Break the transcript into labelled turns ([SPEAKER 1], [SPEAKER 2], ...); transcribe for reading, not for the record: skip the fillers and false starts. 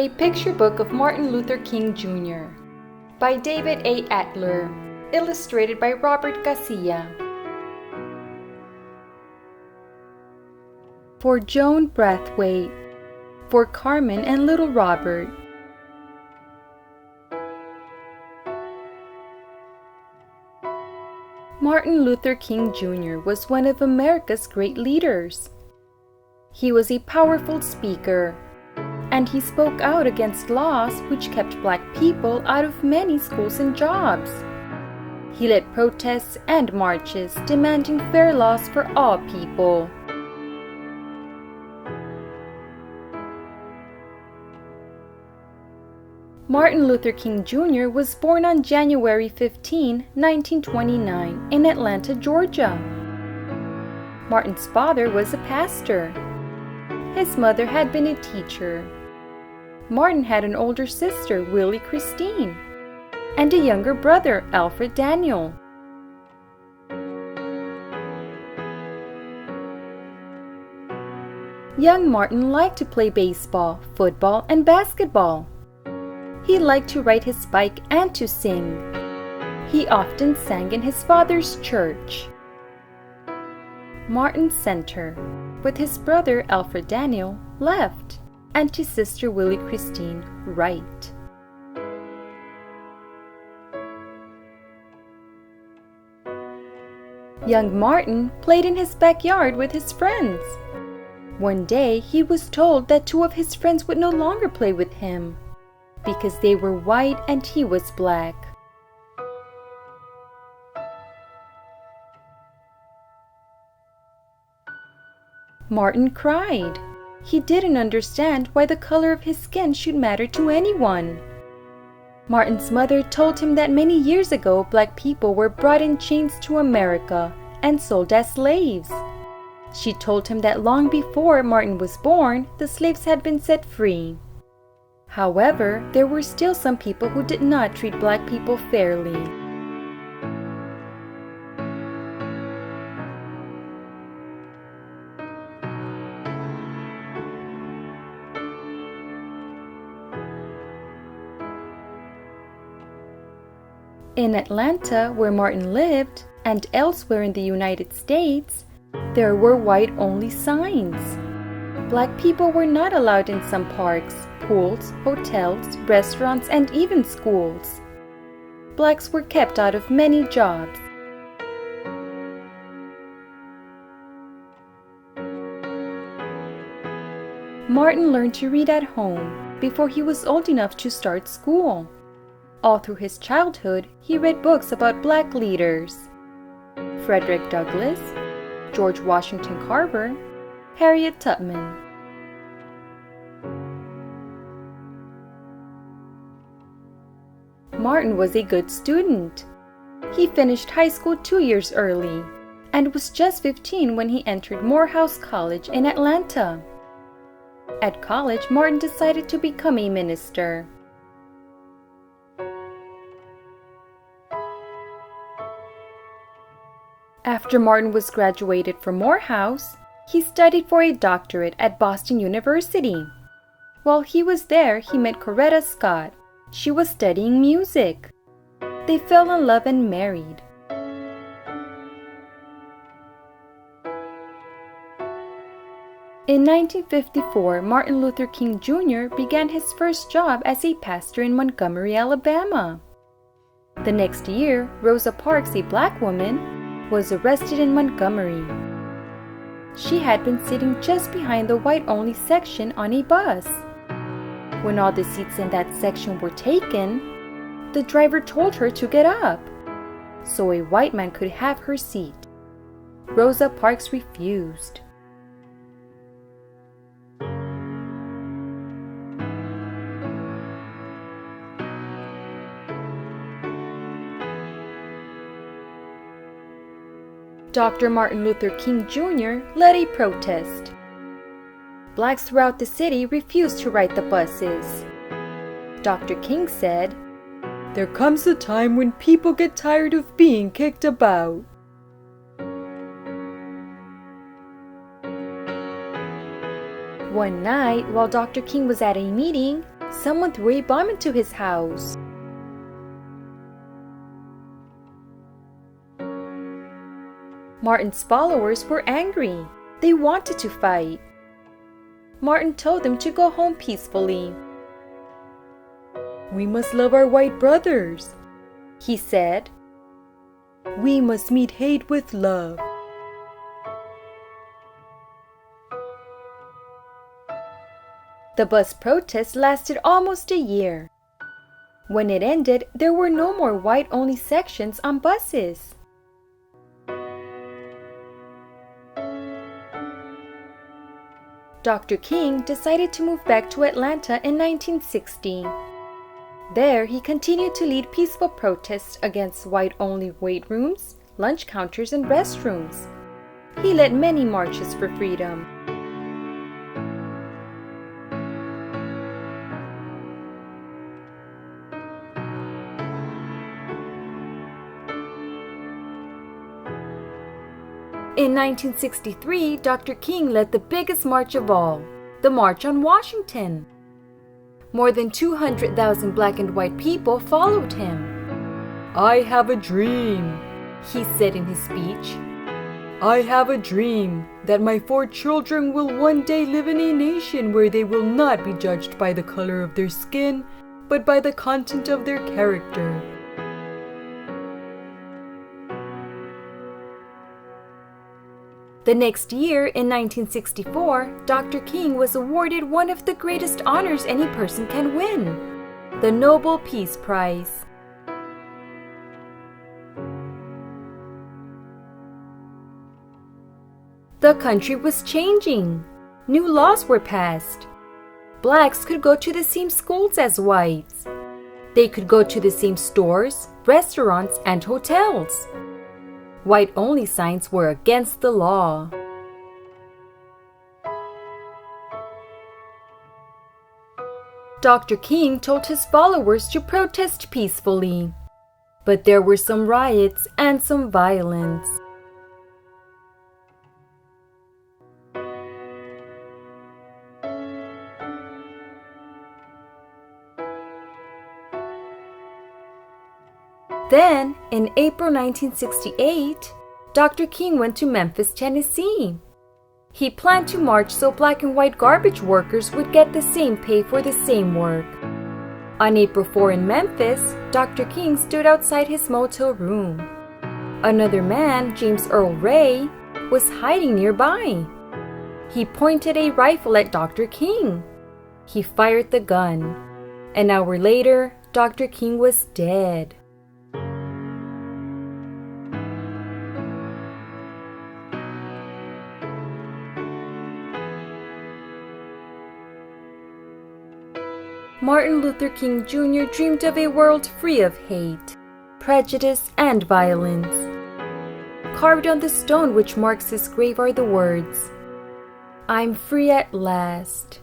[SPEAKER 1] A Picture Book of Martin Luther King Jr. by David A. Adler, illustrated by Robert Garcia. For Joan Brathwaite, for Carmen and little Robert. Martin Luther King Jr. was one of America's great leaders. He was a powerful speaker, and he spoke out against laws which kept Black people out of many schools and jobs. He led protests and marches demanding fair laws for all people. Martin Luther King Jr. was born on January 15, 1929, in Atlanta, Georgia. Martin's father was a pastor. His mother had been a teacher. Martin had an older sister, Willie Christine, and a younger brother, Alfred Daniel. Young Martin liked to play baseball, football, and basketball. He liked to ride his bike and to sing. He often sang in his father's church. Martin center, with his brother Alfred Daniel left, and his sister Willie Christine right. Young Martin played in his backyard with his friends. One day he was told that two of his friends would no longer play with him because they were white and he was black. Martin cried. He didn't understand why the color of his skin should matter to anyone. Martin's mother told him that many years ago Black people were brought in chains to America and sold as slaves. She told him that long before Martin was born, the slaves had been set free. However, there were still some people who did not treat Black people fairly. In Atlanta, where Martin lived, and elsewhere in the United States, there were white-only signs. Black people were not allowed in some parks, pools, hotels, restaurants, and even schools. Blacks were kept out of many jobs. Martin learned to read at home before he was old enough to start school. All through his childhood, he read books about Black leaders: Frederick Douglass, George Washington Carver, Harriet Tubman. Martin was a good student. He finished high school 2 years early and was just 15 when he entered Morehouse College in Atlanta. At college, Martin decided to become a minister. After Martin was graduated from Morehouse, he studied for a doctorate at Boston University. While he was there, he met Coretta Scott. She was studying music. They fell in love and married. In 1954, Martin Luther King Jr. began his first job as a pastor in Montgomery, Alabama. The next year, Rosa Parks, a Black woman, was arrested in Montgomery. She had been sitting just behind the white-only section on a bus. When all the seats in that section were taken, the driver told her to get up so a white man could have her seat. Rosa Parks refused. Dr. Martin Luther King Jr. led a protest. Blacks throughout the city refused to ride the buses. Dr. King said, "There comes a time when people get tired of being kicked about." One night, while Dr. King was at a meeting, Someone threw a bomb into his house. Martin's followers were angry. They wanted to fight. Martin told them to go home peacefully. "We must love our white brothers," he said. "We must meet hate with love." The bus protest lasted almost a year. When it ended, there were no more white-only sections on buses. Dr. King decided to move back to Atlanta in 1960. There, he continued to lead peaceful protests against white-only wait rooms, lunch counters, and restrooms. He led many marches for freedom. In 1963, Dr. King led the biggest march of all, the March on Washington. More than 200,000 black and white people followed him. "I have a dream," he said in his speech. "I have a dream that my 4 children will one day live in a nation where they will not be judged by the color of their skin, but by the content of their character." The next year, in 1964, Dr. King was awarded one of the greatest honors any person can win, the Nobel Peace Prize. The country was changing. New laws were passed. Blacks could go to the same schools as whites. They could go to the same stores, restaurants, and hotels. White-only signs were against the law. Dr. King told his followers to protest peacefully, but there were some riots and some violence. Then, in April 1968, Dr. King went to Memphis, Tennessee. He planned to march so black and white garbage workers would get the same pay for the same work. On April 4 in Memphis, Dr. King stood outside his motel room. Another man, James Earl Ray, was hiding nearby. He pointed a rifle at Dr. King. He fired the gun. An hour later, Dr. King was dead. Martin Luther King Jr. dreamed of a world free of hate, prejudice, and violence. Carved on the stone which marks his grave are the words, "I'm free at last."